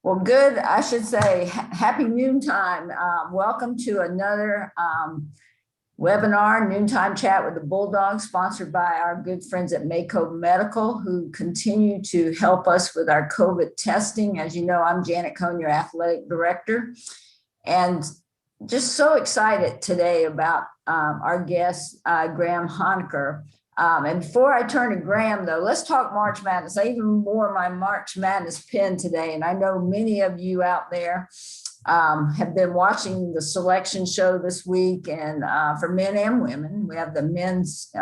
Well, good. I should say happy noontime. Welcome to another webinar, Noontime Chat with the Bulldogs, sponsored by our good friends at Mako Medical, who continue to help us with our COVID testing. As you know, I'm Janet Cohn, your athletic director, and just so excited today about our guest, Graham Honaker. And before I turn to Graham, though, let's talk March Madness. I even wore my March Madness pin today, and I know many of you out there have been watching the selection show this week, and for men and women, we have the men's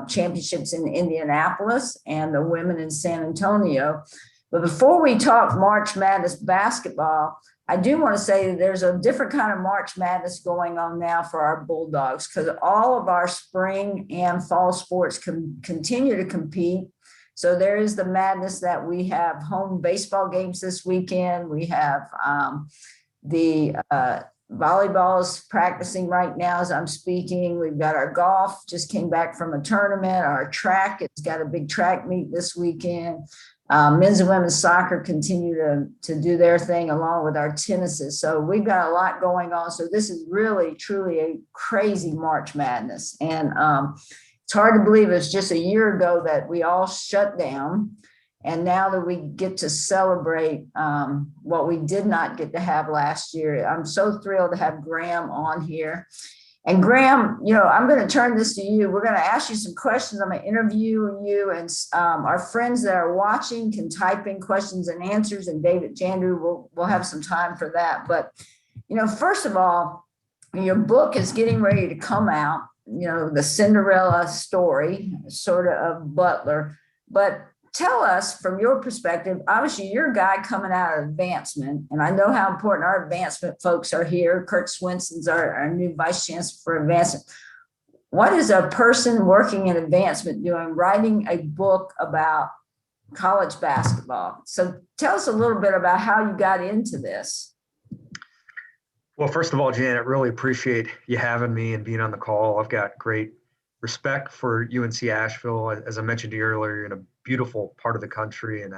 championships in Indianapolis and the women in San Antonio. But before we talk March Madness basketball, I do want to say that there's a different kind of March Madness going on now for our Bulldogs, because all of our spring and fall sports can continue to compete. So there is the madness that we have home baseball games this weekend. We have the volleyball is practicing right now as I'm speaking. We've got our golf, just came back from a tournament. Our track, it's got a big track meet this weekend. Men's and women's soccer continue to do their thing along with our tennises. So we've got a lot going on. So this is really, truly a crazy March Madness. And it's hard to believe it's just a year ago that we all shut down. And now that we get to celebrate what we did not get to have last year, I'm so thrilled to have Graham on here. And Graham, I'm going to turn this to you. We're going to ask you some questions. I'm going to interview you, and our friends that are watching can type in questions and answers, and David Jandrew will have some time for that. But, first of all, your book is getting ready to come out, the Cinderella story, sort of Butler. But tell us from your perspective, obviously you're a guy coming out of advancement, and I know how important our advancement folks are here. Kurt Swenson's our new vice chancellor for advancement. What is a person working in advancement doing, writing a book about college basketball? So tell us a little bit about how you got into this. Well, first of all, Janet, really appreciate you having me and being on the call. I've got great respect for UNC Asheville. As I mentioned to you earlier, you're in a beautiful part of the country, and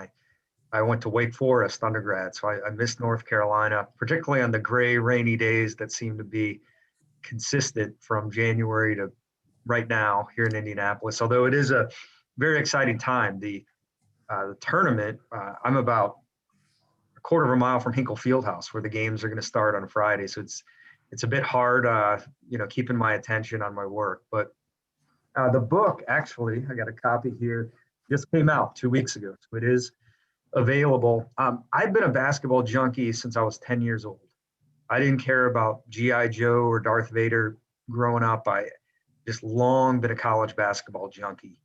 I went to Wake Forest undergrad, so I missed North Carolina, particularly on the gray, rainy days that seem to be consistent from January to right now here in Indianapolis. Although it is a very exciting time. The tournament, I'm about a quarter of a mile from Hinkle Fieldhouse, where the games are going to start on Friday, so it's a bit hard, keeping my attention on my work. But the book, actually, I got a copy here, just came out 2 weeks ago, so it is available. I've been a basketball junkie since I was 10 years old. I didn't care about G.I. Joe or Darth Vader growing up. I just long been a college basketball junkie.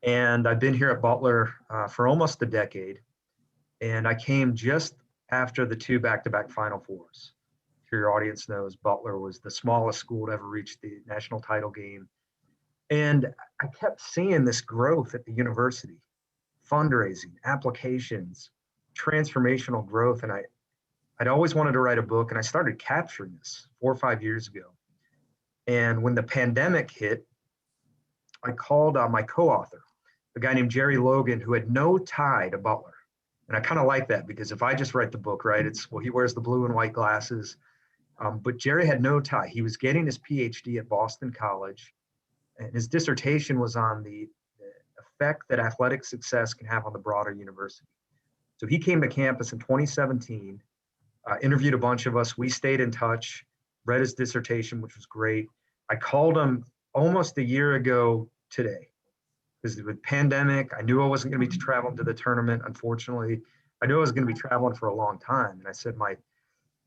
And I've been here at Butler for almost a decade. And I came just after the two back-to-back Final Fours. I'm sure your audience knows Butler was the smallest school to ever reach the national title game. And I kept seeing this growth at the university, fundraising, applications, transformational growth. And I'd always wanted to write a book, and I started capturing this 4 or 5 years ago. And when the pandemic hit, I called my co-author, a guy named Jerry Logan, who had no tie to Butler. And I kind of like that, because if I just write the book, right, he wears the blue and white glasses. But Jerry had no tie. He was getting his PhD at Boston College. And his dissertation was on the effect that athletic success can have on the broader university. So he came to campus in 2017, interviewed a bunch of us. We stayed in touch, read his dissertation, which was great. I called him almost a year ago today, because with pandemic, I knew I wasn't going to be traveling to the tournament. Unfortunately, I knew I was going to be traveling for a long time. And I said, my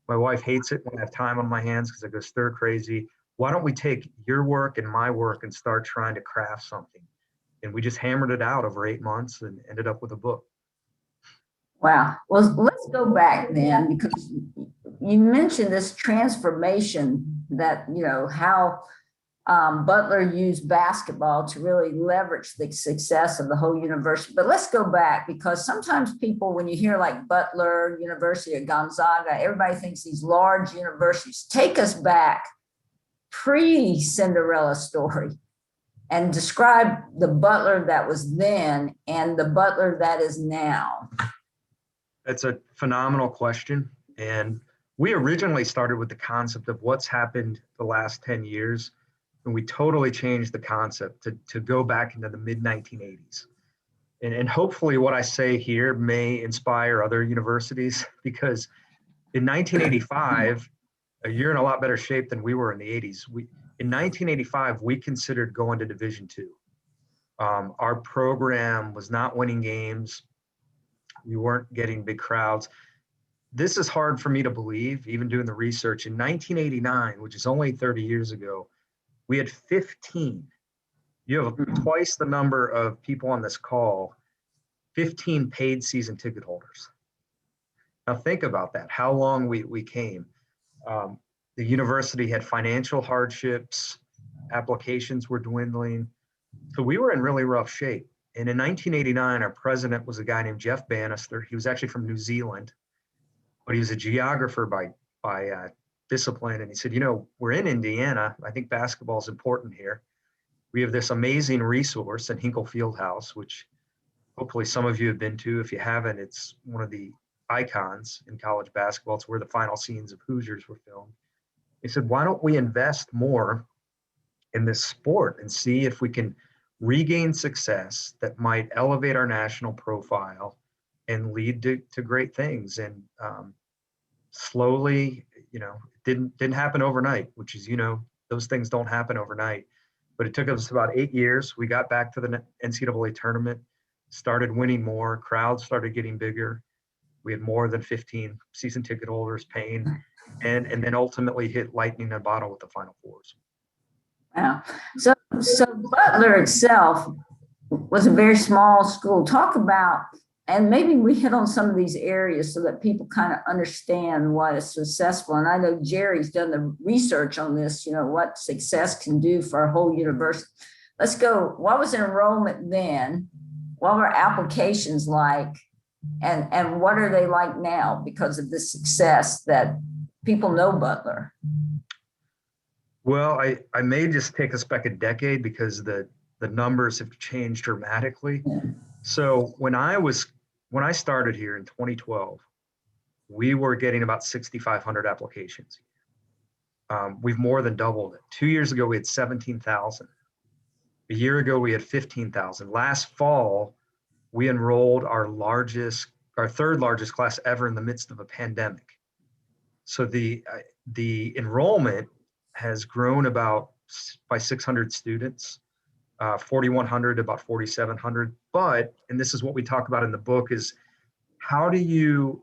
wife hates it when I have time on my hands, because I go stir crazy. Why don't we take your work and my work and start trying to craft something? And we just hammered it out over 8 months and ended up with a book. Wow. Well, let's go back then, because you mentioned this transformation that, how Butler used basketball to really leverage the success of the whole university. But let's go back, because sometimes people, when you hear like Butler University or Gonzaga, everybody thinks these large universities. Take us back pre-Cinderella story and describe the Butler that was then and the Butler that is now. That's a phenomenal question. And we originally started with the concept of what's happened the last 10 years. And we totally changed the concept to go back into the mid 1980s. And hopefully what I say here may inspire other universities because in 1985, you're in a lot better shape than we were in the 80s. In 1985, we considered going to Division II. Our program was not winning games. We weren't getting big crowds. This is hard for me to believe, even doing the research. In 1989, which is only 30 years ago, we had 15. You have twice the number of people on this call, 15 paid season ticket holders. Now think about that, how long we came. The university had financial hardships, applications were dwindling. So we were in really rough shape. And in 1989, our president was a guy named Jeff Bannister. He was actually from New Zealand, but he was a geographer by discipline. And he said, we're in Indiana. I think basketball is important here. We have this amazing resource in Hinkle Fieldhouse, which hopefully some of you have been to. If you haven't, it's one of the icons in college basketball. It's where the final scenes of Hoosiers were filmed. He said, why don't we invest more in this sport and see if we can regain success that might elevate our national profile and lead to great things. And slowly, it didn't happen overnight, which is, those things don't happen overnight. But it took us about 8 years. We got back to the NCAA tournament, started winning more, crowds started getting bigger. We had more than 15 season ticket holders paying, and then ultimately hit lightning in a bottle with the Final Fours. Wow. So Butler itself was a very small school. Talk about, and maybe we hit on some of these areas so that people kind of understand what is successful. And I know Jerry's done the research on this, what success can do for a whole university. Let's go. What was enrollment then? What were applications like? And what are they like now because of the success that people know Butler? Well, I may just take us back a decade because the numbers have changed dramatically. Yeah. So when I started here in 2012, we were getting about 6,500 applications. We've more than doubled it. 2 years ago, we had 17,000. A year ago, we had 15,000. Last fall, we enrolled our third largest class ever in the midst of a pandemic. So the enrollment has grown by 600 students, 4,100 to about 4,700. And this is what we talk about in the book, is how do you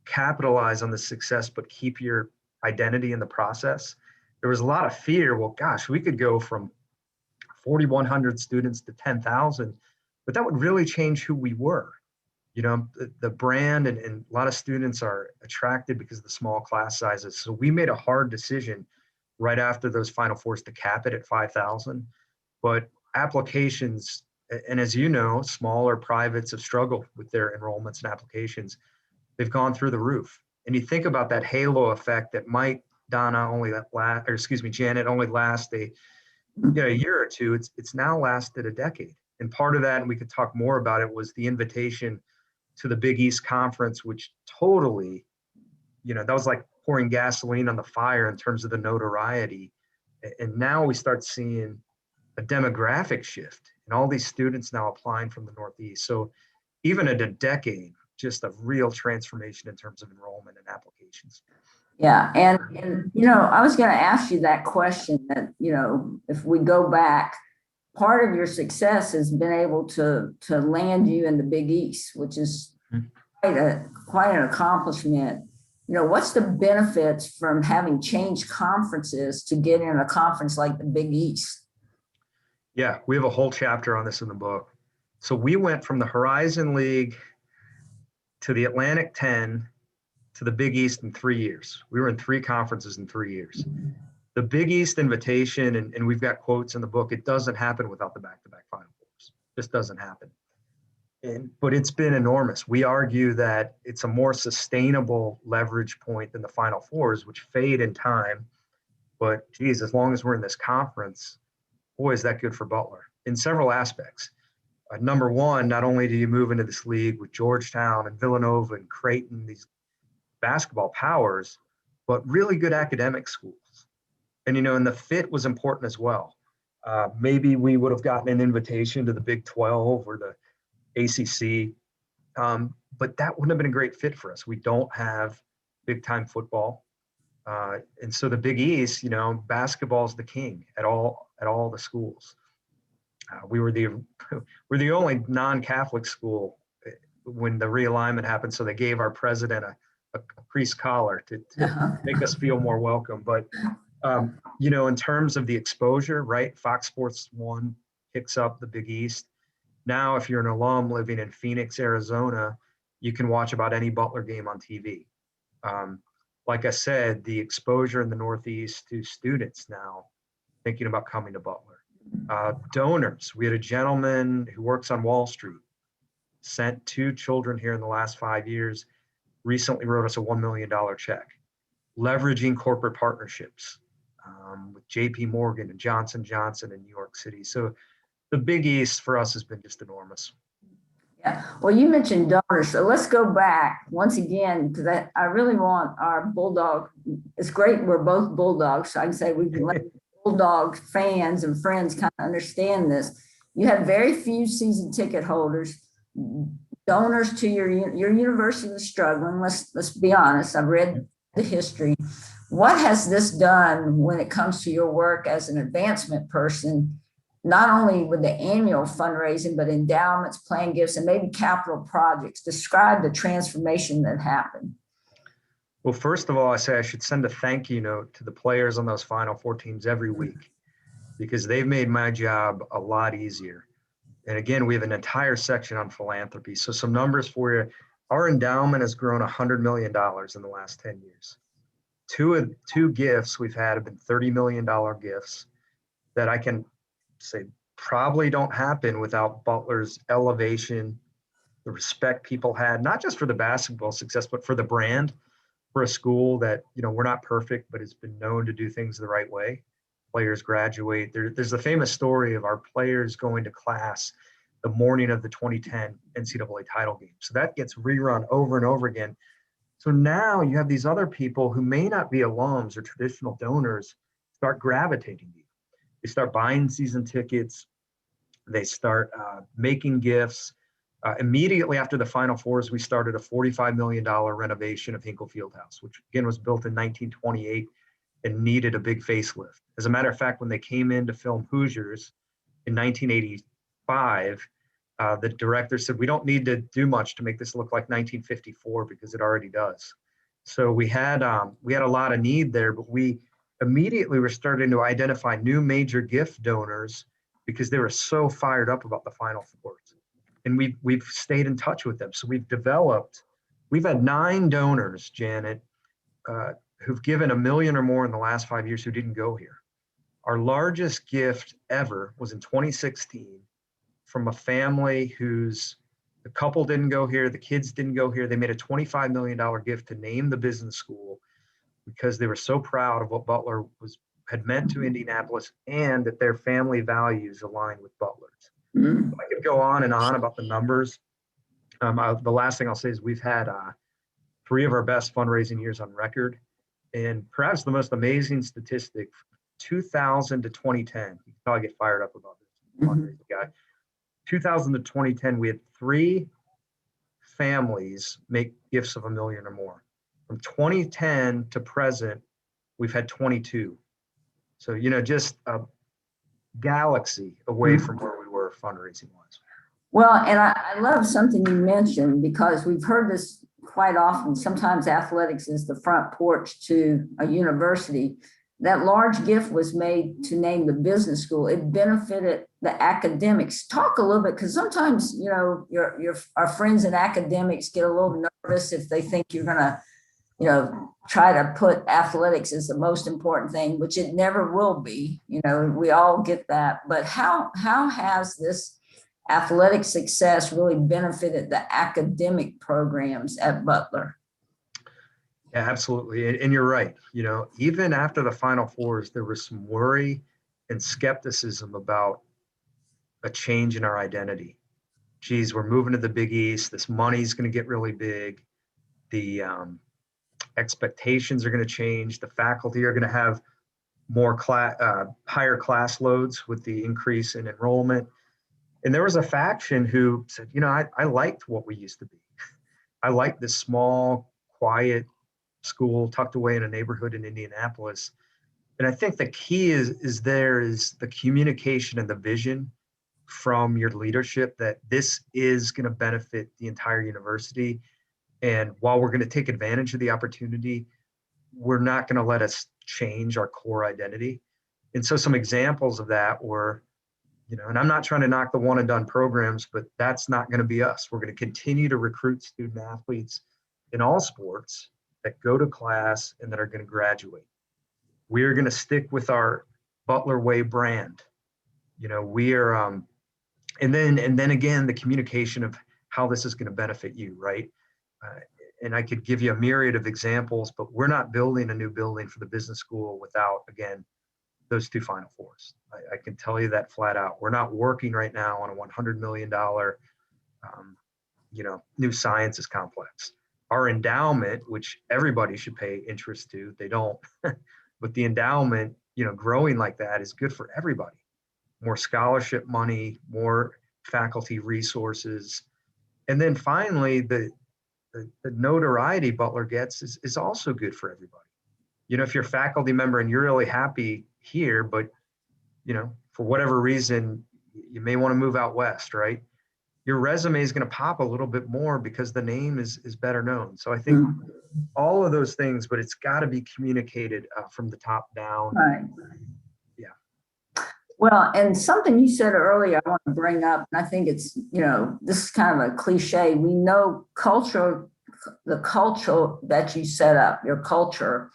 capitalize on the success but keep your identity in the process? There was a lot of fear. Well, gosh, we could go from 4,100 students to 10,000, but that would really change who we were. The brand and a lot of students are attracted because of the small class sizes. So we made a hard decision right after those Final Fours to cap it at 5,000. But applications, and as you know, smaller privates have struggled with their enrollments and applications. They've gone through the roof. And you think about that halo effect that might, Janet, only last a year or two. It's now lasted a decade. And part of that, and we could talk more about it, was the invitation to the Big East Conference, which totally, that was like pouring gasoline on the fire in terms of the notoriety. And now we start seeing a demographic shift and all these students now applying from the Northeast. So even in a decade, just a real transformation in terms of enrollment and applications. Yeah. And I was going to ask you that question that, if we go back, part of your success has been able to land you in the Big East, which is quite an accomplishment. What's the benefits from having changed conferences to get in a conference like the Big East? Yeah, we have a whole chapter on this in the book. So we went from the Horizon League to the Atlantic 10 to the Big East in 3 years. We were in 3 conferences in 3 years. The Big East invitation, and we've got quotes in the book, it doesn't happen without the back-to-back Final Fours. It just doesn't happen. But it's been enormous. We argue that it's a more sustainable leverage point than the Final Fours, which fade in time. But geez, as long as we're in this conference, boy, is that good for Butler in several aspects. Number one, not only do you move into this league with Georgetown and Villanova and Creighton, these basketball powers, but really good academic schools. And the fit was important as well. Maybe we would have gotten an invitation to the Big 12 or the ACC, but that wouldn't have been a great fit for us. We don't have big time football. And so the Big East, basketball is the king at all the schools. We're the only non-Catholic school when the realignment happened. So they gave our president a priest collar to make us feel more welcome. But in terms of the exposure, right? Fox Sports 1 picks up the Big East. Now, if you're an alum living in Phoenix, Arizona, you can watch about any Butler game on TV. Like I said, the exposure in the Northeast to students now thinking about coming to Butler. Donors. We had a gentleman who works on Wall Street, sent 2 children here in the last 5 years, recently wrote us a $1 million check, leveraging corporate partnerships with JP Morgan and Johnson Johnson in New York City. So the Big East for us has been just enormous. Yeah. Well, you mentioned donors. So let's go back once again, because I really want our Bulldog. It's great. We're both Bulldogs. So I can say we can let Bulldog fans and friends kind of understand this. You have very few season ticket holders. Donors to your university was struggling. Let's be honest. I've read the history. What has this done when it comes to your work as an advancement person, not only with the annual fundraising, but endowments, plan gifts, and maybe capital projects? Describe the transformation that happened. Well, first of all, I say I should send a thank you note to the players on those Final Four teams every week, because they've made my job a lot easier. And again, we have an entire section on philanthropy. So some numbers for you. Our endowment has grown $100 million in the last 10 years. Two gifts we've had have been $30 million gifts that I can say probably don't happen without Butler's elevation, the respect people had, not just for the basketball success, but for the brand, for a school that, we're not perfect, but it's been known to do things the right way. Players graduate. There's the famous story of our players going to class the morning of the 2010 NCAA title game. So that gets rerun over and over again. So now you have these other people who may not be alums or traditional donors start gravitating to you. They start buying season tickets. They start making gifts. Immediately after the Final Fours, we started a $45 million renovation of Hinkle Fieldhouse, which again was built in 1928 and needed a big facelift. As a matter of fact, when they came in to film Hoosiers in 1985, the director said, we don't need to do much to make this look like 1954 because it already does. So we had a lot of need there, but we immediately were starting to identify new major gift donors because they were so fired up about the Final Fours. And we've stayed in touch with them. So we've had 9 donors, Janet, who've given $1 million or more in the last 5 years who didn't go here. Our largest gift ever was in 2016 from a family the couple didn't go here, the kids didn't go here. They made a $25 million gift to name the business school because they were so proud of what Butler had meant to Indianapolis and that their family values aligned with Butler's. Mm-hmm. I could go on and on about the numbers. The last thing I'll say is we've had 3 of our best fundraising years on record. And perhaps the most amazing statistic, 2000 to 2010, you can probably get fired up about this fundraising guy. 2000 to 2010, we had 3 families make gifts of $1 million or more. From 2010 to present, we've had 22. So, just a galaxy away from where we were fundraising wise. Well, and I love something you mentioned, because we've heard this quite often. Sometimes athletics is the front porch to a university. That large gift was made to name the business school. It benefited the academics. Talk a little bit, because sometimes, our friends in academics get a little nervous if they think you're going to, try to put athletics as the most important thing, which it never will be. We all get that. But how has this athletic success really benefited the academic programs at Butler? Yeah, absolutely. And you're right. Even after the Final Fours, there was some worry and skepticism about a change in our identity. geez, we're moving to the Big East. This money's going to get really big. The expectations are going to change. The faculty are going to have more higher class loads with the increase in enrollment. And there was a faction who said, I liked what we used to be. I liked this small, quiet school tucked away in a neighborhood in Indianapolis. And I think the key is the communication and the vision from your leadership that this is going to benefit the entire university. And while we're going to take advantage of the opportunity, we're not going to let us change our core identity. And so some examples of that were, and I'm not trying to knock the one and done programs, but that's not going to be us. We're going to continue to recruit student athletes in all sports that go to class and that are going to graduate. We're going to stick with our Butler Way brand. We are, and then again, the communication of how this is going to benefit you, right? And I could give you a myriad of examples, but we're not building a new building for the business school without, again, those two Final Fours. I can tell you that flat out. We're not working right now on a $100 million, new sciences complex. Our endowment, which everybody should pay interest to, they don't, but the endowment, growing like that is good for everybody. More scholarship money, more faculty resources. And then finally, the notoriety Butler gets is also good for everybody. If you're a faculty member and you're really happy here, but, for whatever reason, you may want to move out west, right? Your resume is going to pop a little bit more because the name is better known. So I think all of those things, but it's got to be communicated from the top down. Right. Yeah. Well, and something you said earlier, I want to bring up, and I think it's, this is kind of a cliche. We know the culture that you set up, your culture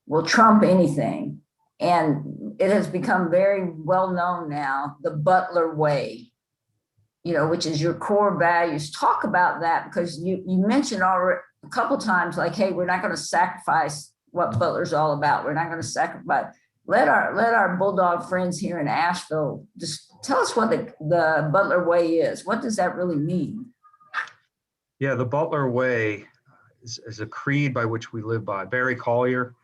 will trump anything. And it has become very well known now, the Butler Way, which is your core values. Talk about that, because you mentioned already a couple of times, like, hey, we're not going to sacrifice what Butler's all about. We're not going to sacrifice. Let our Bulldog friends here in Asheville just tell us what the Butler Way is. What does that really mean? Yeah, the Butler Way is a creed by which we live by. Barry Collier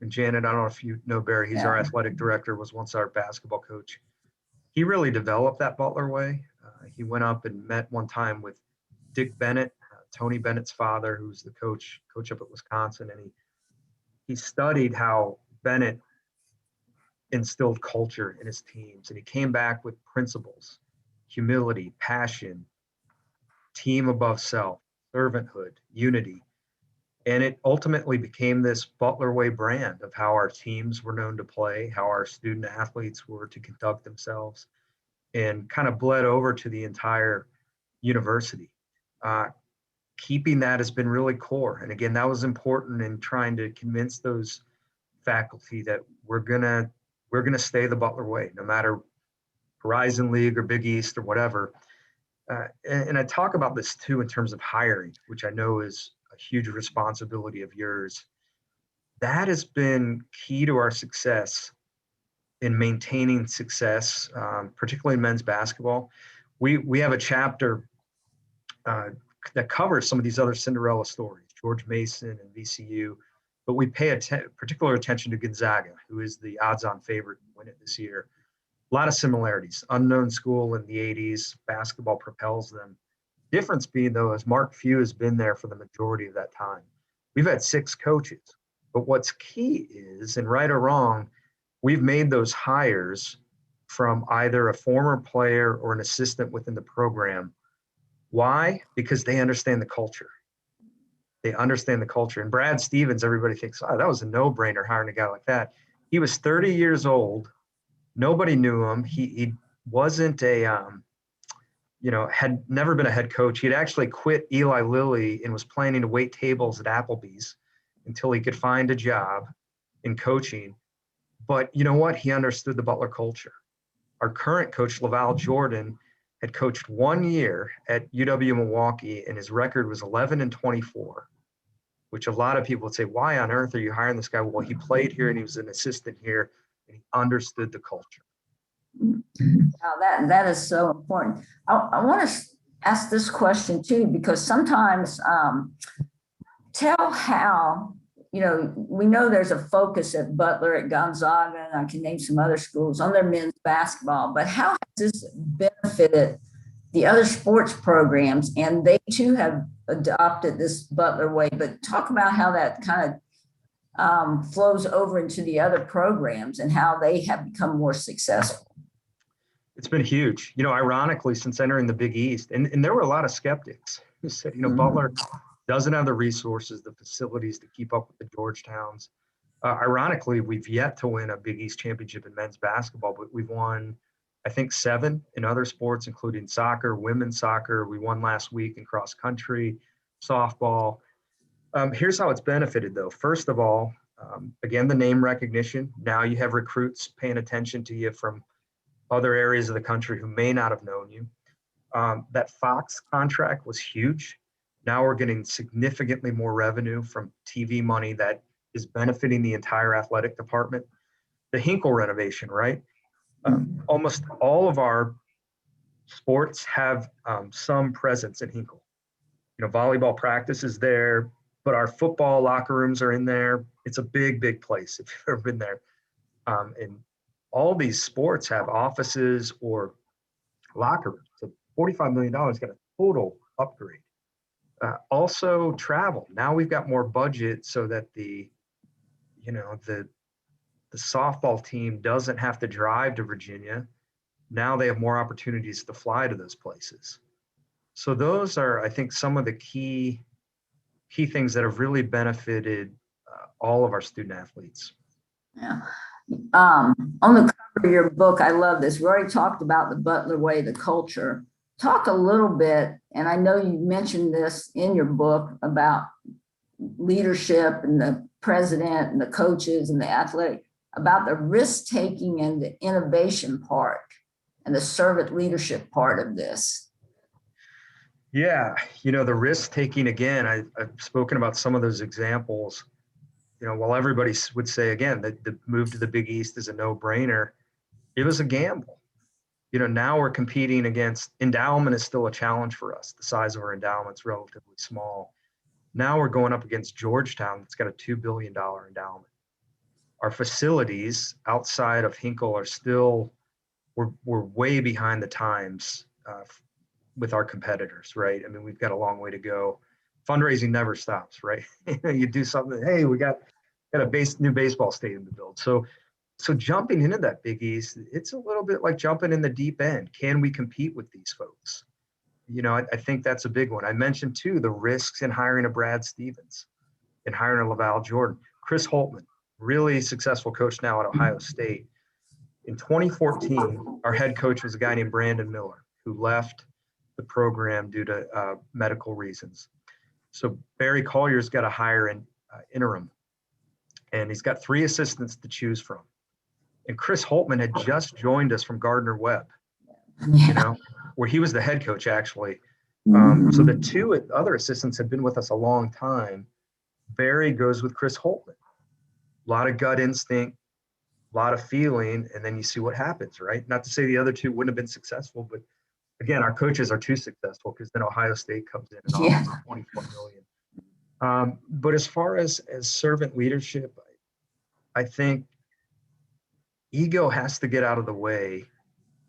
and Janet, I don't know if you know Barry, he's our athletic director, was once our basketball coach. He really developed that Butler Way. He went up and met one time with Dick Bennett, Tony Bennett's father, who's the coach up at Wisconsin, and he studied how Bennett instilled culture in his teams, and he came back with principles: humility, passion, team above self, servanthood, unity. And it ultimately became this Butler Way brand of how our teams were known to play, how our student athletes were to conduct themselves, and kind of bled over to the entire university. Keeping that has been really core. And again, that was important in trying to convince those faculty that we're gonna stay the Butler Way, no matter Horizon League or Big East or whatever. And I talk about this too in terms of hiring, which I know is a huge responsibility of yours. That has been key to our success in maintaining success, particularly in men's basketball. We have a chapter that covers some of these other Cinderella stories, George Mason and VCU, but we pay particular attention to Gonzaga, who is the odds-on favorite to win it this year. A lot of similarities. Unknown school in the 80s, basketball propels them. Difference being, though, is Mark Few has been there for the majority of that time. We've had 6 coaches, but what's key is, and right or wrong, we've made those hires from either a former player or an assistant within the program. Why? Because they understand the culture. They understand the culture. And Brad Stevens, everybody thinks, oh, that was a no-brainer hiring a guy like that. He was 30 years old. Nobody knew him. He wasn't had never been a head coach. He had actually quit Eli Lilly and was planning to wait tables at Applebee's until he could find a job in coaching. But you know what? He understood the Butler culture. Our current coach, Laval Jordan, had coached 1 year at UW-Milwaukee, and his record was 11-24, which a lot of people would say, why on earth are you hiring this guy? Well, he played here and he was an assistant here, and he understood the culture. Now that is so important. I want to ask this question too, because sometimes tell how, we know there's a focus at Butler, at Gonzaga, and I can name some other schools on their men's basketball, but how has this benefited the other sports programs? And they too have adopted this Butler way, but talk about how that kind of flows over into the other programs and how they have become more successful. It's been huge. Ironically, since entering the Big East, and there were a lot of skeptics who said, Butler doesn't have the resources, the facilities to keep up with the Georgetowns. Ironically, we've yet to win a Big East championship in men's basketball, but we've won, I think, 7 in other sports, including soccer, women's soccer. We won last week in cross country, softball. Here's how it's benefited, though. First of all, again, the name recognition. Now you have recruits paying attention to you from other areas of the country who may not have known you. That Fox contract was huge. Now we're getting significantly more revenue from TV money that is benefiting the entire athletic department. The Hinkle renovation, right? Almost all of our sports have some presence in Hinkle. Volleyball practice is there, but our football locker rooms are in there. It's a big, big place if you've ever been there. And all these sports have offices or locker rooms. So $45 million got a total upgrade. Also travel. Now we've got more budget so that the softball team doesn't have to drive to Virginia. Now they have more opportunities to fly to those places. So those are, I think, some of the key things that have really benefited all of our student athletes. Yeah. On the cover of your book, I love this. We already talked about the Butler Way, the culture. Talk a little bit, and I know you mentioned this in your book about leadership and the president and the coaches and the athletic, about the risk-taking and the innovation part and the servant leadership part of this. Yeah, the risk-taking, again, I've spoken about some of those examples. While everybody would say, again, that the move to the Big East is a no-brainer, it was a gamble. Now we're competing against, endowment is still a challenge for us. The size of our endowment's relatively small. Now we're going up against Georgetown that's got a $2 billion endowment. Our facilities outside of Hinkle are still, we're way behind the times with our competitors, right? I mean, we've got a long way to go. Fundraising never stops, right? You do something, hey, we got a new baseball stadium to build. So jumping into that Big East, it's a little bit like jumping in the deep end. Can we compete with these folks? I think that's a big one. I mentioned too, the risks in hiring a Brad Stevens and hiring a Laval Jordan. Chris Holtman, really successful coach now at Ohio State. In 2014, our head coach was a guy named Brandon Miller, who left the program due to medical reasons. So Barry Collier's got to hire an interim, and he's got 3 assistants to choose from. And Chris Holtman had just joined us from Gardner-Webb, where he was the head coach, actually. So the 2 other assistants had been with us a long time. Barry goes with Chris Holtman. A lot of gut instinct, a lot of feeling, and then you see what happens, right? Not to say the other 2 wouldn't have been successful, but again, our coaches are too successful because then Ohio State comes in and offers $24 million. But as far as servant leadership, I think ego has to get out of the way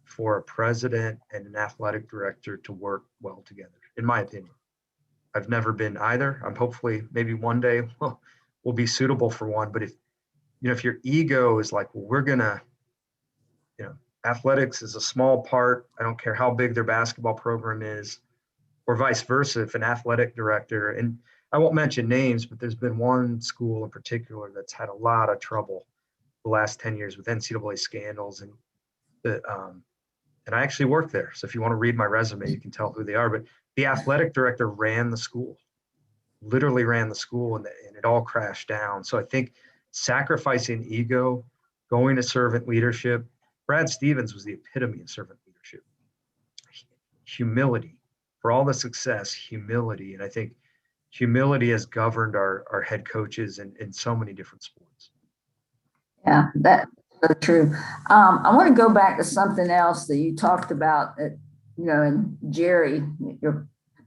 for a president and an athletic director to work well together, in my opinion. I've never been either. I'm hopefully maybe one day we'll be suitable for one. But if your ego is like, well, we're gonna, athletics is a small part. I don't care how big their basketball program is, or vice versa. If an athletic director, and I won't mention names, but there's been one school in particular that's had a lot of trouble the last 10 years with NCAA scandals, and I actually worked there. So if you want to read my resume, you can tell who they are. But the athletic director literally ran the school, and it all crashed down. So I think sacrificing ego, going to servant leadership. Brad Stevens was the epitome of servant leadership. Humility. For all the success, humility. And I think humility has governed our head coaches in so many different sports. Yeah, that's so true. I want to go back to something else that you talked about and Jerry,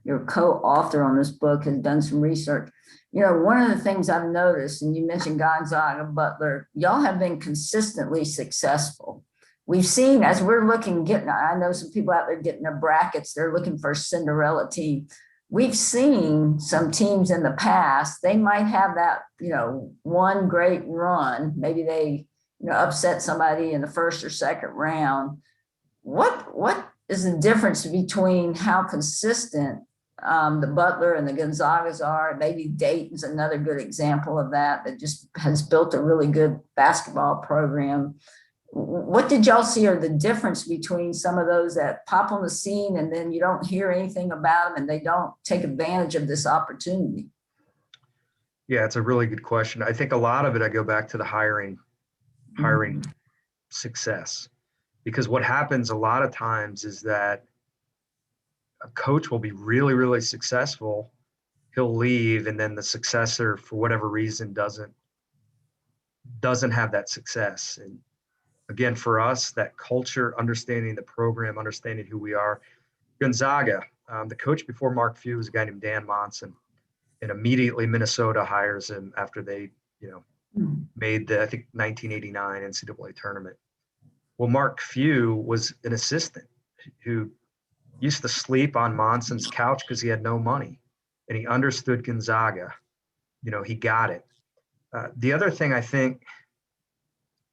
your co-author on this book, has done some research. One of the things I've noticed, and you mentioned Gonzaga, Butler, y'all have been consistently successful. We've seen, as we're looking, I know some people out there getting their brackets, they're looking for a Cinderella team. We've seen some teams in the past, they might have that, one great run. Maybe they, upset somebody in the first or second round. What is the difference between how consistent the Butler and the Gonzagas are? Maybe Dayton's another good example of that just has built a really good basketball program. What did y'all see are the difference between some of those that pop on the scene and then you don't hear anything about them and they don't take advantage of this opportunity? Yeah, it's a really good question. I think a lot of it, I go back to the hiring success, because what happens a lot of times is that a coach will be really, really successful. He'll leave, and then the successor, for whatever reason, doesn't have that success. And again, for us, that culture, understanding the program, understanding who we are. Gonzaga, the coach before Mark Few was a guy named Dan Monson, and immediately Minnesota hires him after they, made the, I think, 1989 NCAA tournament. Well, Mark Few was an assistant who used to sleep on Monson's couch because he had no money, and he understood Gonzaga. He got it. The other thing, I think,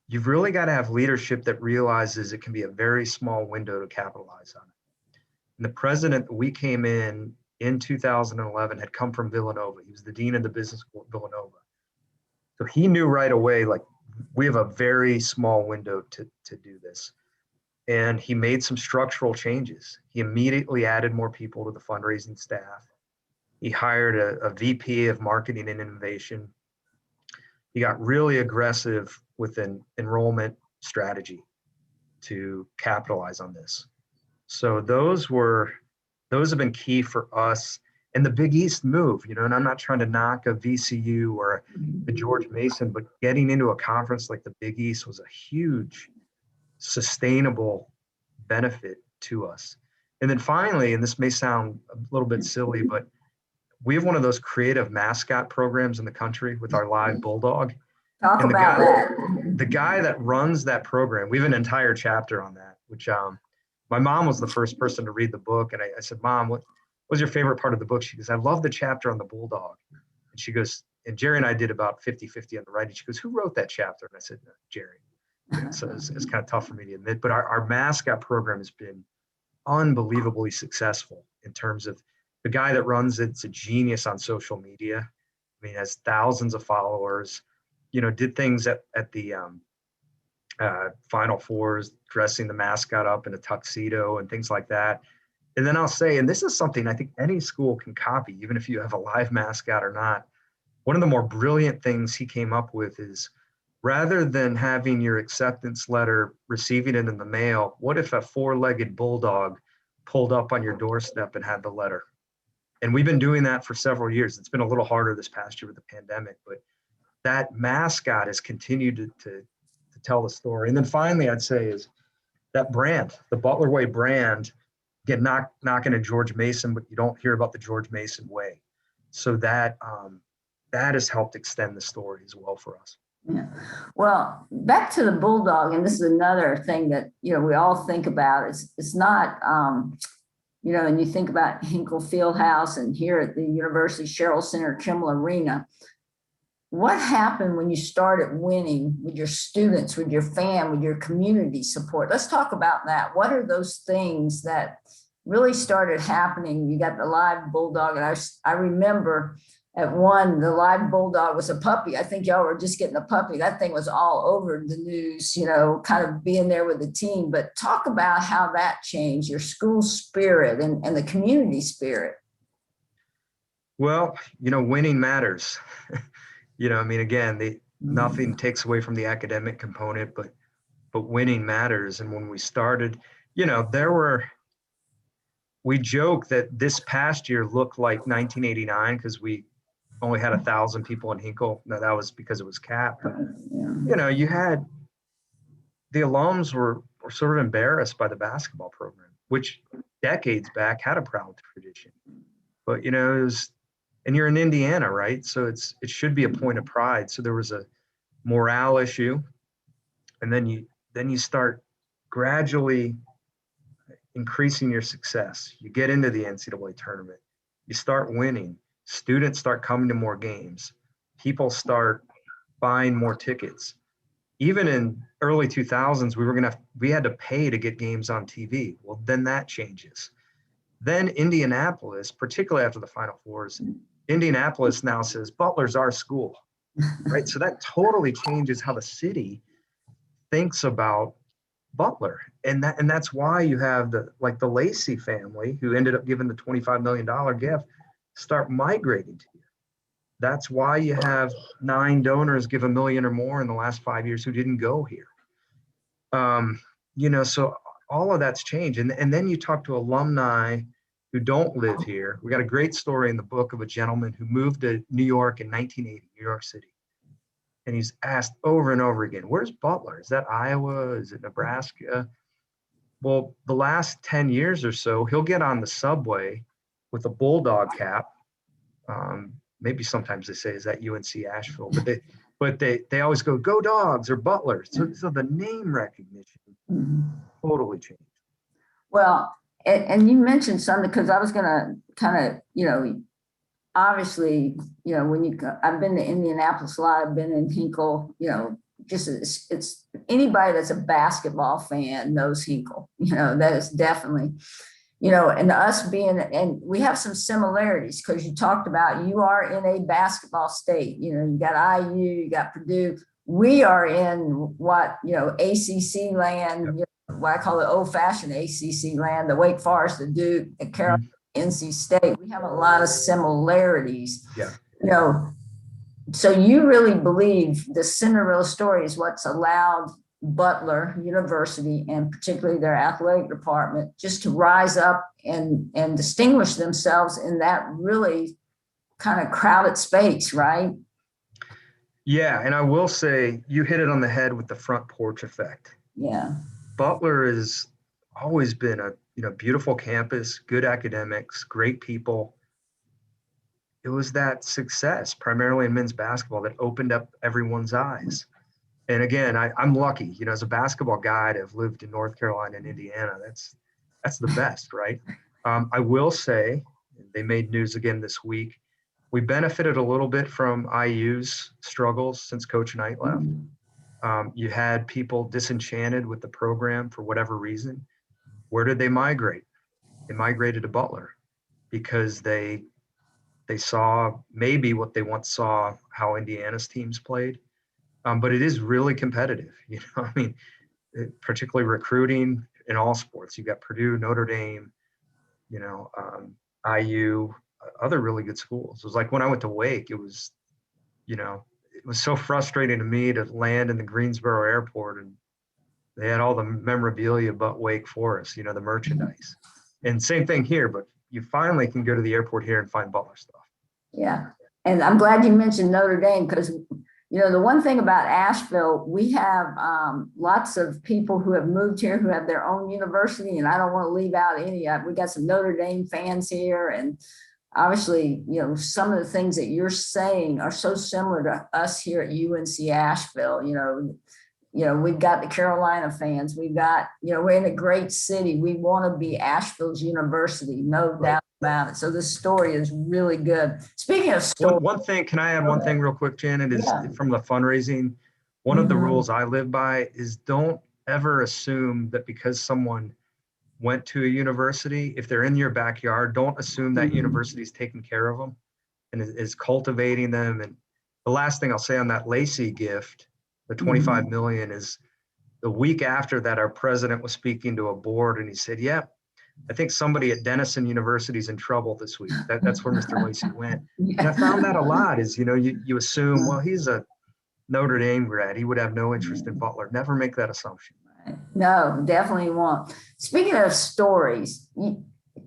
you've really got to have leadership that realizes it can be a very small window to capitalize on it. And the president that we came in 2011 had come from Villanova. He was the dean of the business school at Villanova. So he knew right away, like, we have a very small window to do this. And he made some structural changes. He immediately added more people to the fundraising staff. He hired a VP of marketing and innovation. He got really aggressive with an enrollment strategy to capitalize on this. So those have been key for us. And the Big East move, and I'm not trying to knock a VCU or a George Mason, but getting into a conference like the Big East was a huge sustainable benefit to us. And then finally, and this may sound a little bit silly, but we have one of those creative mascot programs in the country with our live bulldog. Talk And about that. The guy that runs that program, we have an entire chapter on that, which my mom was the first person to read the book. And I said, Mom, what was your favorite part of the book? She goes, I love the chapter on the bulldog. And she goes, and Jerry and I did about 50-50 on the writing. She goes, who wrote that chapter? And I said, no, Jerry. So it's kind of tough for me to admit, but our mascot program has been unbelievably successful in terms of the guy that runs it's a genius on social media. I mean, has thousands of followers, did things at the Final Fours, dressing the mascot up in a tuxedo and things like that. And then I'll say, and this is something I think any school can copy, even if you have a live mascot or not. One of the more brilliant things he came up with is, rather than having your acceptance letter, receiving it in the mail, what if a four-legged bulldog pulled up on your doorstep and had the letter? And we've been doing that for several years. It's been a little harder this past year with the pandemic, but that mascot has continued to tell the story. And then finally, I'd say is that brand, the Butler Way brand, again, knocking at George Mason, but you don't hear about the George Mason way. So that has helped extend the story as well for us. Yeah. Well, back to the bulldog, and this is another thing that we all think about. It's not and you think about Hinkle Fieldhouse and here at the University Sherrill Center, Kimmel Arena. What happened when you started winning with your students, with your fam, with your community support? Let's talk about that. What are those things that really started happening? You got the live bulldog, and I remember at one, the live bulldog was a puppy. I think y'all were just getting a puppy. That thing was all over the news, kind of being there with the team. But talk about how that changed your school spirit and the community spirit. Well, winning matters. Again, nothing takes away from the academic component, but winning matters. And when we started, we joke that this past year looked like 1989 because we only had 1,000 people in Hinkle. Now that was because it was capped. You had the alums were sort of embarrassed by the basketball program, which decades back had a proud tradition. But, it was, and you're in Indiana, right? So it should be a point of pride. So there was a morale issue. And then you start gradually increasing your success. You get into the NCAA tournament. You start winning. Students start coming to more games. People start buying more tickets. Even in early 2000s, we had to pay to get games on TV. Well, then that changes. Then Indianapolis, particularly after the Final Fours, Indianapolis now says Butler's our school, right? So that totally changes how the city thinks about Butler, and that's why you have the Lacey family, who ended up giving the $25 million gift, start migrating to you. That's why you have 9 donors give $1 million or more in the last 5 years who didn't go here. So all of that's changed. And then you talk to alumni who don't live here. We got a great story in the book of a gentleman who moved to New York in 1980, New York City. And he's asked over and over again, where's Butler? Is that Iowa? Is it Nebraska? Well, the last 10 years or so, he'll get on the subway with a Bulldog cap. Maybe sometimes they say, is that UNC Asheville? But they always go Dogs or Butler. So the name recognition totally changed. Well, and you mentioned something, because I was going to kind of, obviously, I've been to Indianapolis a lot. I've been in Hinkle, just it's anybody that's a basketball fan knows Hinkle, that is definitely, and us being, and we have some similarities, because you talked about, you are in a basketball state, you got IU, you got Purdue. We are in what, ACC land, Yep. What I call the old fashioned ACC land, the Wake Forest, the Duke, the Carolina, NC State. We have a lot of similarities. Yeah. So you really believe the Cinderella story is what's allowed Butler University, and particularly their athletic department, just to rise up and distinguish themselves in that really kind of crowded space, right? Yeah, and I will say you hit it on the head with the front porch effect. Yeah. Butler has always been a beautiful campus, good academics, great people. It was that success, primarily in men's basketball, that opened up everyone's eyes. And again, I'm lucky, as a basketball guy, to have lived in North Carolina and Indiana. That's the best, right? I will say, they made news again this week. We benefited a little bit from IU's struggles since Coach Knight left. You had people disenchanted with the program for whatever reason. Where did they migrate? They migrated to Butler because they saw maybe what they once saw how Indiana's teams played. But it is really competitive. Particularly recruiting in all sports. You've got Purdue, Notre Dame, IU, other really good schools. It was like when I went to Wake, it was so frustrating to me to land in the Greensboro airport, and they had all the memorabilia but Wake Forest, the merchandise. And same thing here, but you finally can go to the airport here and find Butler stuff. Yeah. And I'm glad you mentioned Notre Dame, because, the one thing about Asheville, we have lots of people who have moved here who have their own university, and I don't want to leave out any. We got some Notre Dame fans here, and obviously, some of the things that you're saying are so similar to us here at UNC Asheville. We've got the Carolina fans. We've got, we're in a great city. We want to be Asheville's university, no doubt about it. So this story is really good. Speaking of story, one thing, can I add one thing real quick, Janet? Is from the fundraising, one of the rules I live by is don't ever assume that because someone went to a university, if they're in your backyard, don't assume that university is taking care of them and is cultivating them. And the last thing I'll say on that Lacey gift, the 25 million, is the week after that, our president was speaking to a board, and he said, I think somebody at Denison University is in trouble this week. That's where Mr. Lacey went. And I found that a lot is, you assume, well, he's a Notre Dame grad. He would have no interest in Butler. Never make that assumption. No, definitely won't. Speaking of stories,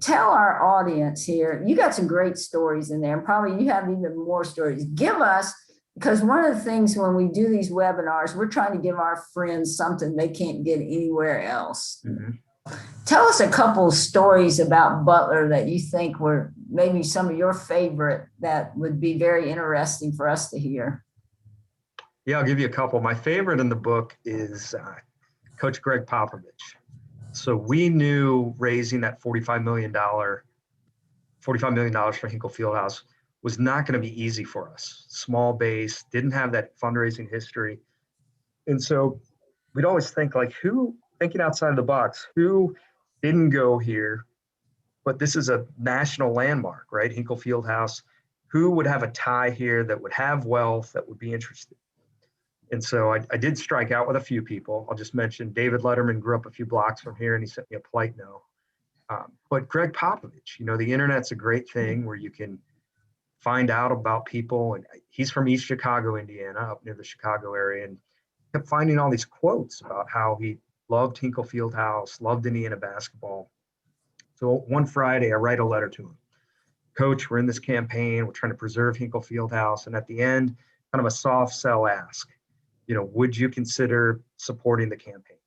tell our audience here, you got some great stories in there, and probably you have even more stories. Give us, because one of the things when we do these webinars, we're trying to give our friends something they can't get anywhere else. Tell us a couple of stories about Butler that you think were maybe some of your favorite that would be very interesting for us to hear. Yeah, I'll give you a couple. My favorite in the book is Coach Greg Popovich. So we knew raising that $45 million for Hinkle Fieldhouse was not going to be easy for us. Small base, didn't have that fundraising history. And so we'd always think like, who, thinking outside of the box, who didn't go here, but this is a national landmark, right? Hinkle Fieldhouse, who would have a tie here that would have wealth, that would be interested? And so I did strike out with a few people. I'll just mention David Letterman grew up a few blocks from here and he sent me a polite no. But Greg Popovich, the internet's a great thing where you can find out about people. And he's from East Chicago, Indiana, up near the Chicago area, and kept finding all these quotes about how he loved Hinkle Fieldhouse, loved Indiana basketball. So one Friday, I write a letter to him. Coach, we're in this campaign. We're trying to preserve Hinkle Fieldhouse. And at the end, kind of a soft sell ask, would you consider supporting the campaign?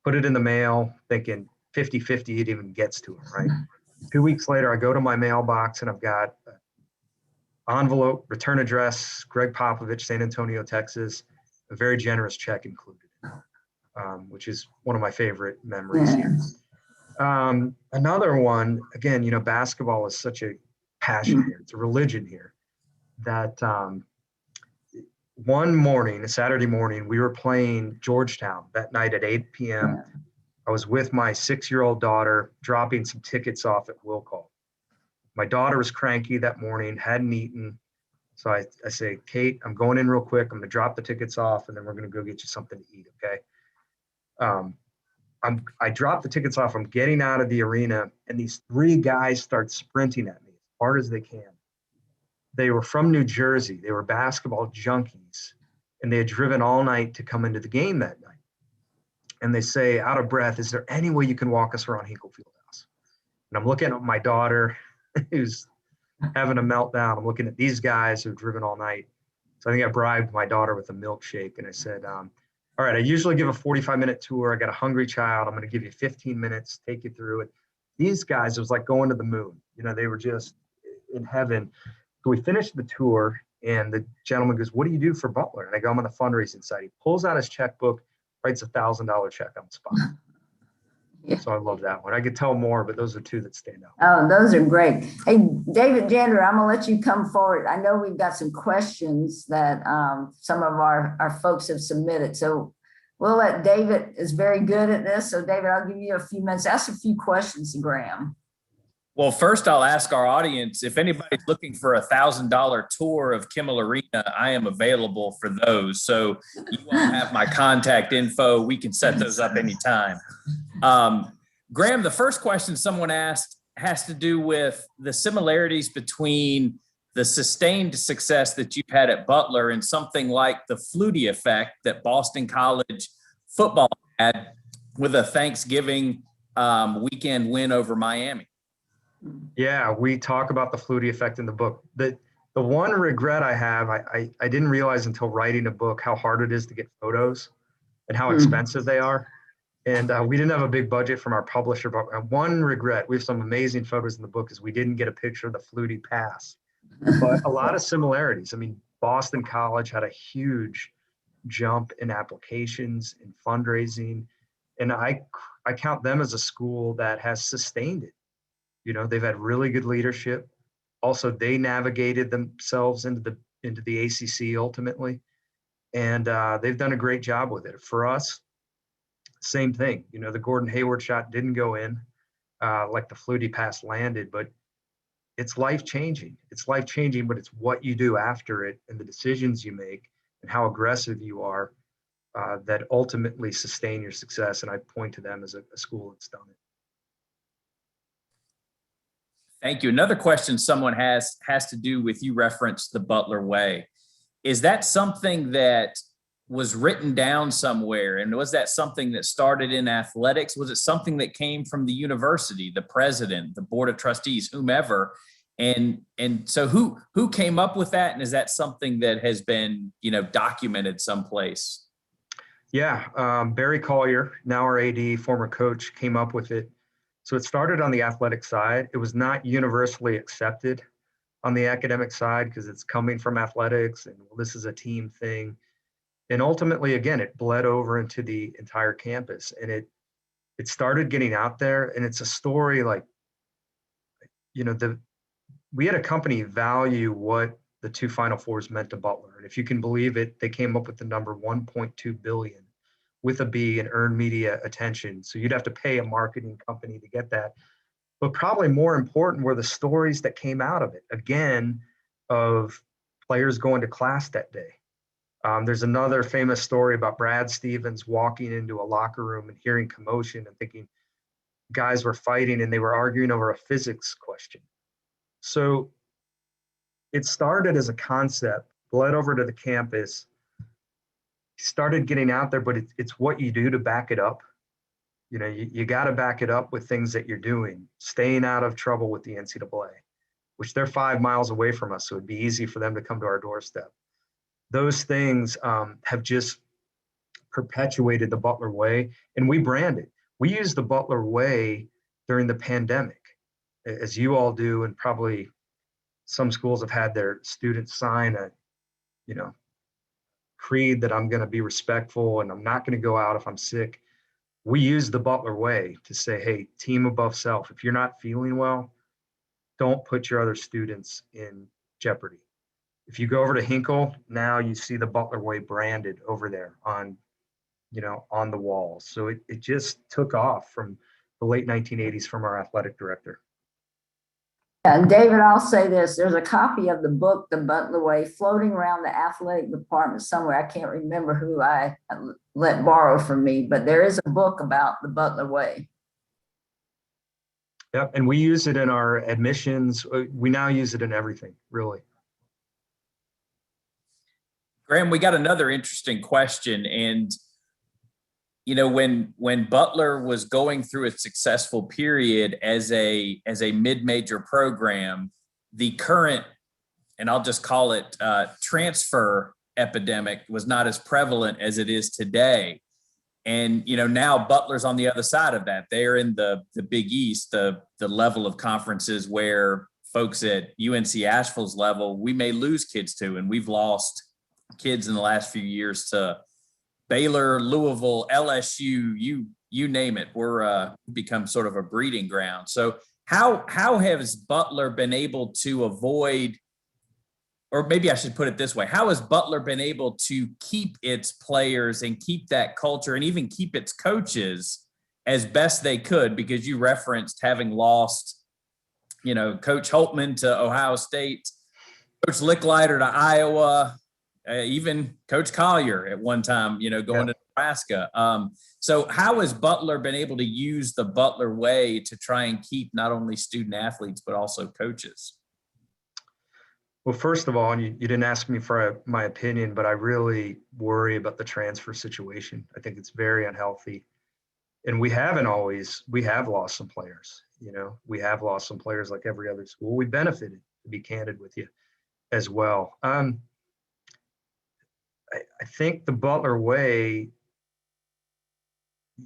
Put it in the mail, thinking 50-50, it even gets to him, right? 2 weeks later, I go to my mailbox and I've got envelope, return address, Greg Popovich, San Antonio, Texas, a very generous check included, which is one of my favorite memories here. Another one, again, basketball is such a passion here. It's a religion here that one morning, a Saturday morning, we were playing Georgetown that night at 8 p.m. I was with my 6-year-old daughter dropping some tickets off at will call. My daughter was cranky that morning, hadn't eaten. So I say, Kate, I'm going in real quick. I'm going to drop the tickets off and then we're going to go get you something to eat. Okay. I dropped the tickets off. I'm getting out of the arena and these 3 guys start sprinting at me as hard as they can. They were from New Jersey. They were basketball junkies and they had driven all night to come into the game that night. And they say, out of breath, is there any way you can walk us around Hinkle Fieldhouse? And I'm looking at my daughter who's having a meltdown. I'm looking at these guys who've driven all night. So I think I bribed my daughter with a milkshake. And I said, all right, I usually give a 45-minute tour. I got a hungry child. I'm going to give you 15 minutes, take you through it. These guys, it was like going to the moon. They were just in heaven. So we finished the tour and the gentleman goes, what do you do for Butler? And I go, I'm on the fundraising side. He pulls out his checkbook, writes $1,000 check on the spot. Yeah. So I love that one. I could tell more, but those are 2 that stand out. Oh, those are great. Hey, David Jander, I'm going to let you come forward. I know we've got some questions that some of our folks have submitted. So we'll let David is very good at this. So David, I'll give you a few minutes. Ask a few questions to Graham. Well, first I'll ask our audience, if anybody's looking for a $1,000 tour of Kimmel Arena, I am available for those. So you all have my contact info. We can set those up anytime. Graham, the first question someone asked has to do with the similarities between the sustained success that you've had at Butler and something like the Flutie effect that Boston College football had with a Thanksgiving weekend win over Miami. Yeah, we talk about the Flutie effect in the book. The one regret I have, I didn't realize until writing a book how hard it is to get photos and how expensive they are. And we didn't have a big budget from our publisher, but one regret, we have some amazing photos in the book, is we didn't get a picture of the Flutie pass. But a lot of similarities. I mean, Boston College had a huge jump in applications and fundraising. And I count them as a school that has sustained it. They've had really good leadership. Also, they navigated themselves into the ACC ultimately. And they've done a great job with it. For us, same thing. The Gordon Hayward shot didn't go in like the Flutie pass landed, but it's life-changing. It's life-changing, but it's what you do after it and the decisions you make and how aggressive you are that ultimately sustain your success. And I point to them as a school that's done it. Thank you. Another question someone has to do with, you referenced the Butler Way. Is that something that was written down somewhere? And was that something that started in athletics? Was it something that came from the university, the president, the board of trustees, whomever? And so who came up with that? And is that something that has been, documented someplace? Yeah, Barry Collier, now our AD, former coach, came up with it. So it started on the athletic side. It was not universally accepted on the academic side because it's coming from athletics and well, this is a team thing. And ultimately, again, it bled over into the entire campus and it started getting out there. And it's a story like, we had a company value what the two Final Fours meant to Butler. And if you can believe it, they came up with the number 1.2 billion with a B and earned media attention. So you'd have to pay a marketing company to get that. But probably more important were the stories that came out of it. Again, of players going to class that day. There's another famous story about Brad Stevens walking into a locker room and hearing commotion and thinking guys were fighting and they were arguing over a physics question. So it started as a concept, bled over to the campus, started getting out there, but it's what you do to back it up. You got to back it up with things that you're doing, staying out of trouble with the NCAA, which they're 5 miles away from us. So it'd be easy for them to come to our doorstep. Those things have just perpetuated the Butler Way, and we brand it. We use the Butler Way during the pandemic, as you all do, and probably some schools have had their students sign a, creed that I'm going to be respectful and I'm not going to go out if I'm sick. We use the Butler Way to say, hey, team above self. If you're not feeling well, don't put your other students in jeopardy. If you go over to Hinkle, now you see the Butler Way branded over there on the walls. So it just took off from the late 1980s from our athletic director. And David, I'll say this, there's a copy of the book, The Butler Way, floating around the athletic department somewhere. I can't remember who I let borrow from me, but there is a book about the Butler Way. Yep, and we use it in our admissions. We now use it in everything, really. Graham, we got another interesting question. And, when Butler was going through a successful period as a mid-major program, the current, and I'll just call it transfer epidemic, was not as prevalent as it is today. And, now Butler's on the other side of that. They're in the Big East, the level of conferences where folks at UNC Asheville's level, we may lose kids to, and we've lost kids in the last few years to Baylor, Louisville, LSU, you name it. We're become sort of a breeding ground. So how has Butler been able to avoid, or maybe I should put it this way, how has Butler been able to keep its players and keep that culture and even keep its coaches as best they could? Because you referenced having lost, Coach Holtman to Ohio State, Coach Licklider to Iowa, even Coach Collier at one time, going to Nebraska. So how has Butler been able to use the Butler Way to try and keep not only student athletes, but also coaches? Well, first of all, and you didn't ask me for my opinion, but I really worry about the transfer situation. I think it's very unhealthy. And we have lost some players. We have lost some players like every other school. We benefited, to be candid with you, as well. I think the Butler Way,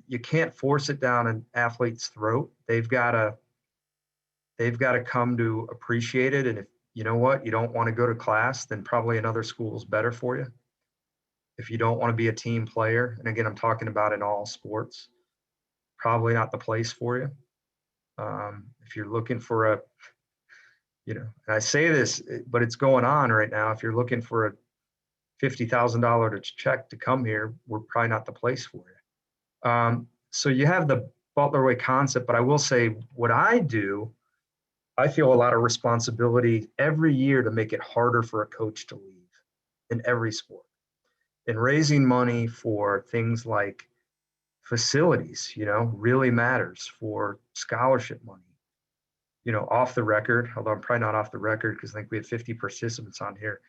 you can't force it down an athlete's throat. They've got to come to appreciate it. And if you don't want to go to class, then probably another school is better for you. If you don't want to be a team player, and again, I'm talking about in all sports, probably not the place for you. If you're looking for and I say this, but it's going on right now. If you're looking for a $50,000 check to come here, we're probably not the place for you. So you have the Butler Way concept, but I will say what I do, I feel a lot of responsibility every year to make it harder for a coach to leave in every sport. And raising money for things like facilities, really matters, for scholarship money. Off the record, although I'm probably not off the record because I think we have 50 participants on here.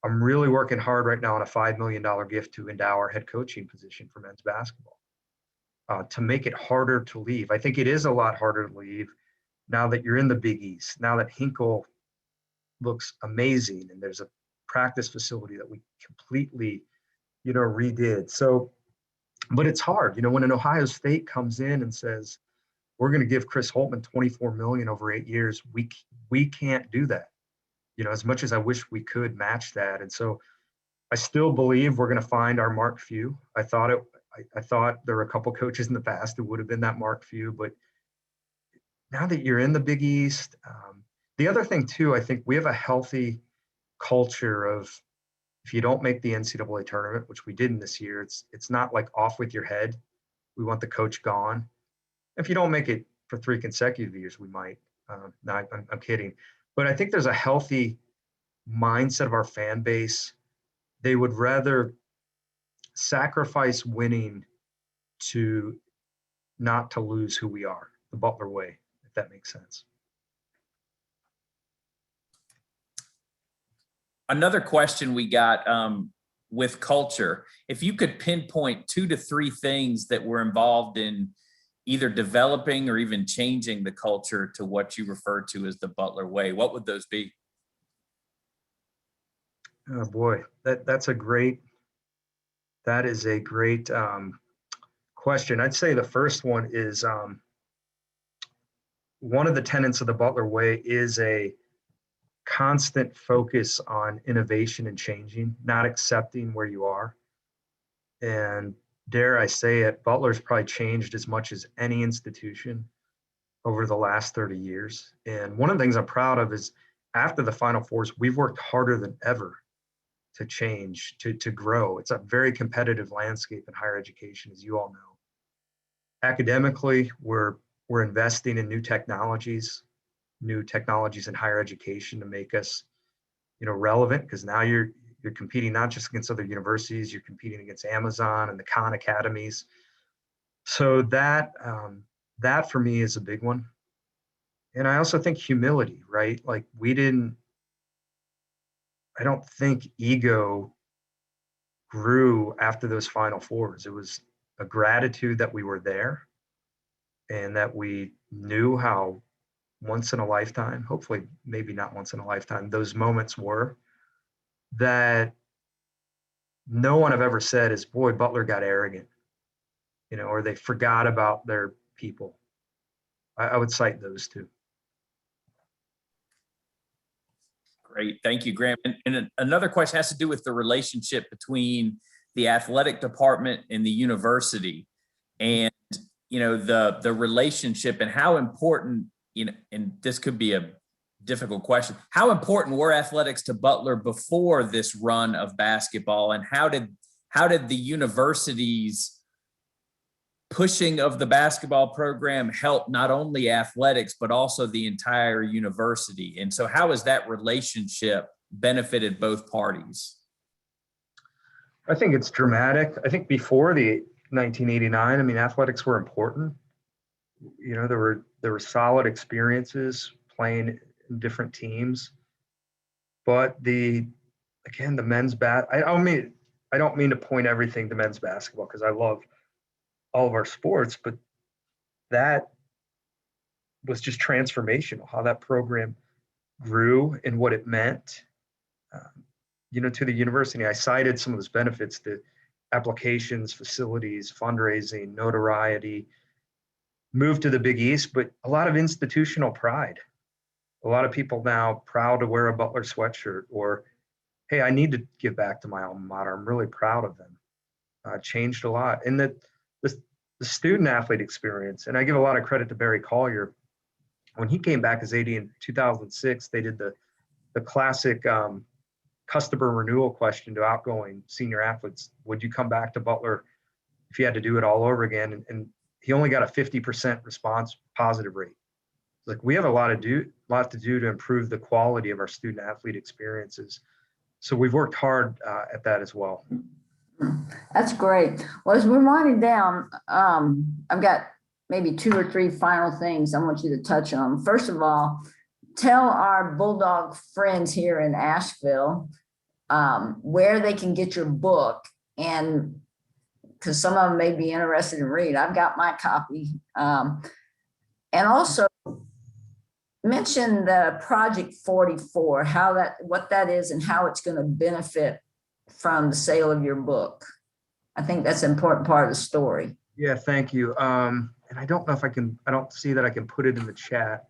I'm really working hard right now on a $5 million gift to endow our head coaching position for men's basketball to make it harder to leave. I think it is a lot harder to leave now that you're in the Big East, now that Hinkle looks amazing and there's a practice facility that we completely, redid. So But it's hard, when an Ohio State comes in and says, we're going to give Chris Holtman 24 million over 8 years. We can't do that. As much as I wish we could match that. And so I still believe we're going to find our mark few. I thought there were a couple coaches in the past that would have been that mark few, but now that you're in the Big East, the other thing too, I think we have a healthy culture of, if you don't make the NCAA tournament, which we didn't this year, it's not like off with your head. We want the coach gone. If you don't make it for 3 consecutive years, we might. No, I'm kidding. But I think there's a healthy mindset of our fan base. They would rather sacrifice winning to not to lose who we are, the Butler way, if that makes sense. Another question we got with culture, if you could pinpoint 2 to 3 things that were involved in either developing or even changing the culture to what you refer to as the Butler way, what would those be? Oh boy, that is a great question. I'd say the first one is one of the tenets of the Butler way is a constant focus on innovation and changing, not accepting where you are. And dare I say it, Butler's probably changed as much as any institution over the last 30 years. And one of the things I'm proud of is after the Final Fours, we've worked harder than ever to change, to grow. It's a very competitive landscape in higher education, as you all know. Academically, we're investing in new technologies in higher education to make us, relevant, because now you're competing not just against other universities, you're competing against Amazon and the Khan Academies. So that for me is a big one. And I also think humility, right? Like I don't think ego grew after those Final Fours. It was a gratitude that we were there and that we knew how once in a lifetime, hopefully maybe not once in a lifetime, those moments were, that no one I've ever said is, boy, Butler got arrogant, or they forgot about their people. I would cite those 2. Great. Thank you, Graham. And another question has to do with the relationship between the athletic department and the university, and, the relationship and how important, and this could be a difficult question. How important were athletics to Butler before this run of basketball, and how did the university's pushing of the basketball program help not only athletics but also the entire university? And so how has that relationship benefited both parties? I think it's dramatic. I think before the 1989, athletics were important. There were solid experiences playing in different teams, but the men's I don't mean to point everything to men's basketball, because I love all of our sports, but that was just transformational, how that program grew and what it meant, to the university. I cited some of those benefits, the applications, facilities, fundraising, notoriety, moved to the Big East, but a lot of institutional pride. A lot of people now proud to wear a Butler sweatshirt, or, hey, I need to give back to my alma mater. I'm really proud of them. Changed a lot. And the student athlete experience, and I give a lot of credit to Barry Collier. When he came back as AD in 2006, they did the classic customer renewal question to outgoing senior athletes. Would you come back to Butler if you had to do it all over again? And he only got a 50% response positive rate. Like, we have a lot to do to improve the quality of our student athlete experiences. So we've worked hard at that as well. That's great. Well, as we're winding down, I've got maybe 2 or 3 final things I want you to touch on. First of all, tell our Bulldog friends here in Asheville where they can get your book, and because some of them may be interested in reading. I've got my copy. And also mention the Project 44, what that is and how it's going to benefit from the sale of your book. I think that's an important part of the story. Yeah, thank you. And I don't know if I don't see that I can put it in the chat,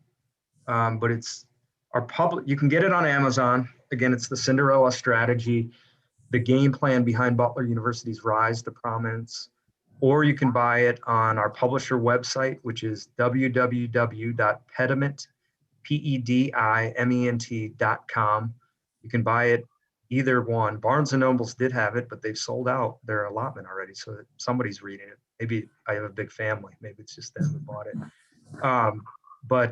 but it's our public, you can get it on Amazon. Again, it's the Cinderella Strategy, the game plan behind Butler University's rise to prominence, or you can buy it on our publisher website, which is www.pediment.com. You can buy it either one. Barnes and Nobles did have it, but they've sold out their allotment already, so somebody's reading it. Maybe I have a big family. Maybe it's just them who bought it.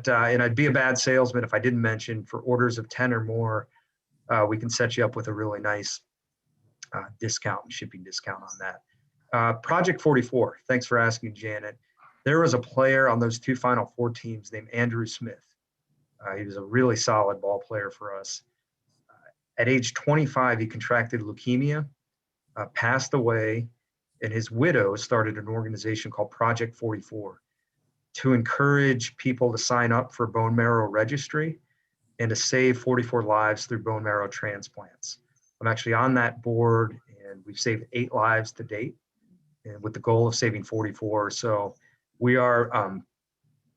And I'd be a bad salesman if I didn't mention, for orders of 10 or more, we can set you up with a really nice discount, shipping discount on that. Project 44, thanks for asking, Janet. There was a player on those two Final Four teams named Andrew Smith. He was a really solid ball player for us. At age 25, he contracted leukemia, passed away, and his widow started an organization called Project 44 to encourage people to sign up for bone marrow registry and to save 44 lives through bone marrow transplants. I'm actually on that board, and we've saved 8 lives to date, and with the goal of saving 44. So we are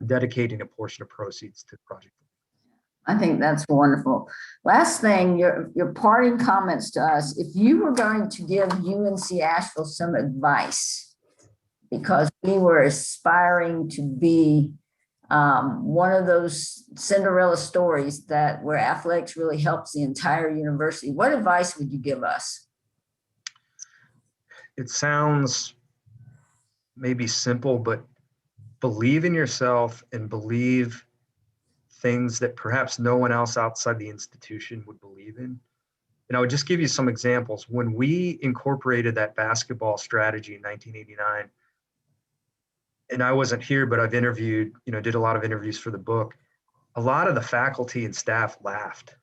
dedicating a portion of proceeds to the project. I think that's wonderful. Last thing, your parting comments to us. If you were going to give UNC Asheville some advice, because we were aspiring to be one of those Cinderella stories where athletics really helps the entire university, what advice would you give us? It sounds maybe simple, but believe in yourself and believe things that perhaps no one else outside the institution would believe in. And I would just give you some examples. When we incorporated that basketball strategy in 1989, and I wasn't here, but I've interviewed, did a lot of interviews for the book. A lot of the faculty and staff laughed,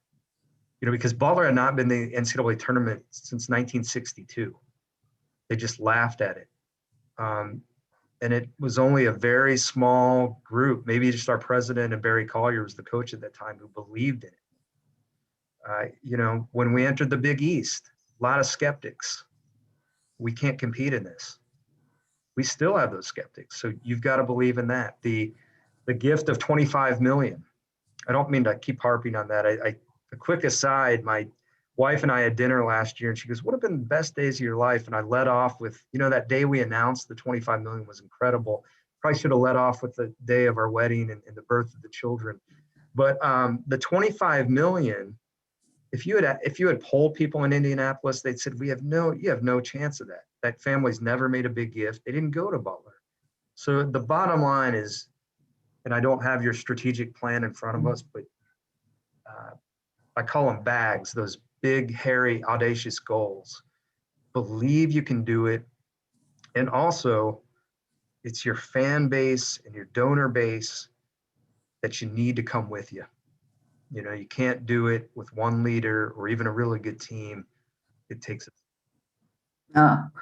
because Butler had not been in the NCAA tournament since 1962. They just laughed at it. And it was only a very small group, maybe just our president and Barry Collier was the coach at that time, who believed in it. When we entered the Big East, a lot of skeptics. We can't compete in this. We still have those skeptics. So you've got to believe in that. The gift of 25 million. I don't mean to keep harping on that. A quick aside, my wife and I had dinner last year, and she goes, what have been the best days of your life? And I led off with, that day we announced the 25 million was incredible. Probably should have led off with the day of our wedding and the birth of the children. But the 25 million, if you had polled people in Indianapolis, they'd said, you have no chance of that. That family's never made a big gift. They didn't go to Butler. So the bottom line is, and I don't have your strategic plan in front of us, but I call them bags, those big, hairy, audacious goals. Believe you can do it. And also, it's your fan base and your donor base that you need to come with you. You can't do it with one leader or even a really good team. It takes Well,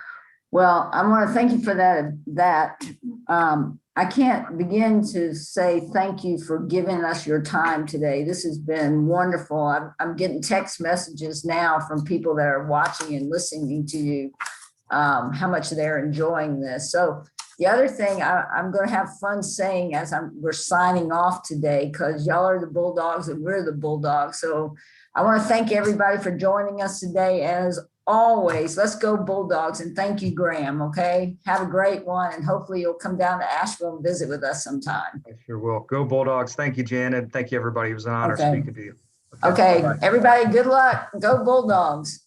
I want to thank you for that. I can't begin to say thank you for giving us your time today. This has been wonderful. I'm getting text messages now from people that are watching and listening to you, how much they're enjoying this. So the other thing I'm going to have fun saying as we're signing off today, because y'all are the Bulldogs and we're the Bulldogs. So I want to thank everybody for joining us today. As always, let's go Bulldogs, and thank you, Graham. Okay, have a great one, and hopefully you'll come down to Asheville and visit with us sometime. I sure will. Go Bulldogs. Thank you, Janet. Thank you, everybody. It was an honor speaking to you. Okay, bye-bye. everybody, good luck. Go Bulldogs.